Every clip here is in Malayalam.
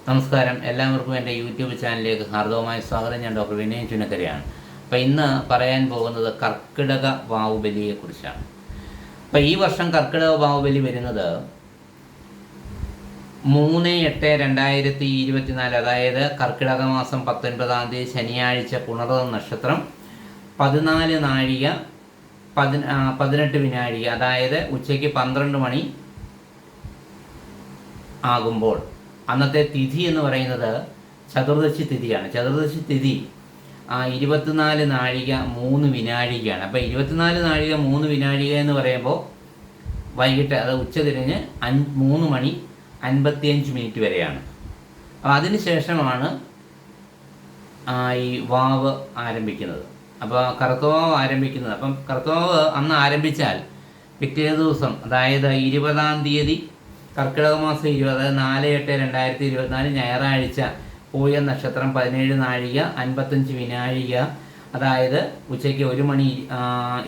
നമസ്കാരം, എല്ലാവർക്കും എൻ്റെ യൂട്യൂബ് ചാനലിലേക്ക് ഹാർദവമായ സ്വാഗതം. ഞാൻ ഡോക്ടർ വിനയൻ ചുനക്കരയാണ്. അപ്പോൾ ഇന്ന് പറയാൻ പോകുന്നത് കർക്കിടക വാവുബലിയെക്കുറിച്ചാണ്. അപ്പോൾ ഈ വർഷം കർക്കിടക വാവുബലി വരുന്നത് 3/8/2024, അതായത് കർക്കിടക മാസം 19-ാം തീയതി ശനിയാഴ്ച പുണർദം നക്ഷത്രം 14 നാഴിക 18 വിനാഴിക, അതായത് ഉച്ചയ്ക്ക് 12 മണി ആകുമ്പോൾ. അന്നത്തെ തിഥി എന്ന് പറയുന്നത് ചതുർദശി തിഥിയാണ്. ചതുർദശി തിഥി 24 നാഴിക 3 വിനാഴികയാണ്. അപ്പോൾ 24 നാഴിക 3 വിനാഴിക എന്ന് പറയുമ്പോൾ വൈകിട്ട്, അത് ഉച്ചതിരിഞ്ഞ് 3 മണി 55 മിനിറ്റ് വരെയാണ്. അപ്പോൾ അതിന് ശേഷമാണ് ഈ വാവ് ആരംഭിക്കുന്നത്. അപ്പോൾ കറുത്തവാവ് ആരംഭിക്കുന്നത്. അപ്പം കറുത്തവാവ് അന്ന് ആരംഭിച്ചാൽ പിറ്റേ ദിവസം, അതായത് 20-ാം തീയതി കർക്കിടക മാസം 20, 4/8/2024 ഞായറാഴ്ച പൂയ നക്ഷത്രം 17 നാഴിക 55 വിനാഴിക, അതായത് ഉച്ചയ്ക്ക് 1 മണി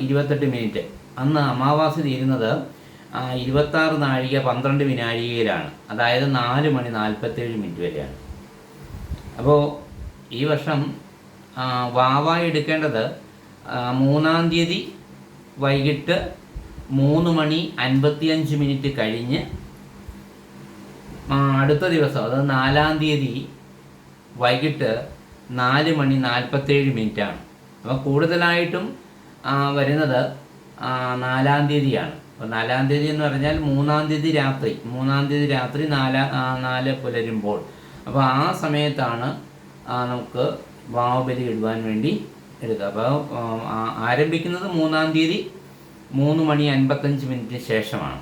28 മിനിറ്റ്. അന്ന് അമാവാസി തീരുന്നത് 26 നാഴിക 12 വിനാഴികയിലാണ്, അതായത് 4 മണി 47 മിനിറ്റ് വരെയാണ്. അപ്പോൾ ഈ വർഷം വാവായി എടുക്കേണ്ടത് 3-ാം തീയതി വൈകിട്ട് 3 മണി 55 മിനിറ്റ് കഴിഞ്ഞ് അടുത്ത ദിവസം, അതായത് 4-ാം തീയതി വൈകിട്ട് 4 മണി 47 മിനിറ്റാണ്. അപ്പോൾ കൂടുതലായിട്ടും വരുന്നത് 4-ാം തീയതിയാണ്. അപ്പോൾ 4-ാം തീയതി എന്ന് പറഞ്ഞാൽ 3-ാം തീയതി രാത്രി 4 പുലരുമ്പോൾ. അപ്പോൾ ആ സമയത്താണ് നമുക്ക് വാവുബലി ഇടുവാൻ വേണ്ടി എടുക്കുക. അപ്പോൾ ആരംഭിക്കുന്നത് 3-ാം തീയതി 3 മണി 55 മിനിറ്റിന് ശേഷമാണ്.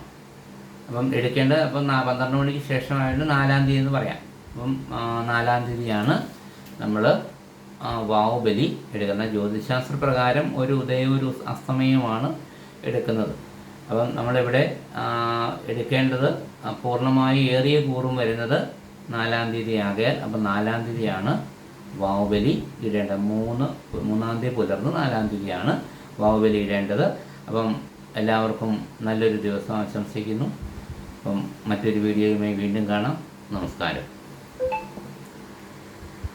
അപ്പം എടുക്കേണ്ടത്, അപ്പം 12 മണിക്ക് ശേഷമായിട്ട് 4-ാം തീയതി എന്ന് പറയാം. അപ്പം 4-ാം തീയതിയാണ് നമ്മൾ വാവുബലി എടുക്കുന്നത്. ജ്യോതിശാസ്ത്ര പ്രകാരം ഒരു ഉദയവും ഒരു അസ്തമയവുമാണ് എടുക്കുന്നത്. അപ്പം നമ്മളിവിടെ എടുക്കേണ്ടത് പൂർണ്ണമായി ഏറിയ കൂറും വരുന്നത് 4-ാം തീയതി ആകയാൽ, അപ്പം 4-ാം തീയതിയാണ് വാവുബലി ഇടേണ്ടത്. 3-ാം തീയതി പുലർന്ന് 4-ാം തീയതിയാണ് വാവുബലി ഇടേണ്ടത്. അപ്പം എല്ലാവർക്കും നല്ലൊരു ദിവസം ആശംസിക്കുന്നു. അപ്പം മറ്റൊരു വീഡിയോയുമായി വീണ്ടും കാണാം. നമസ്കാരം.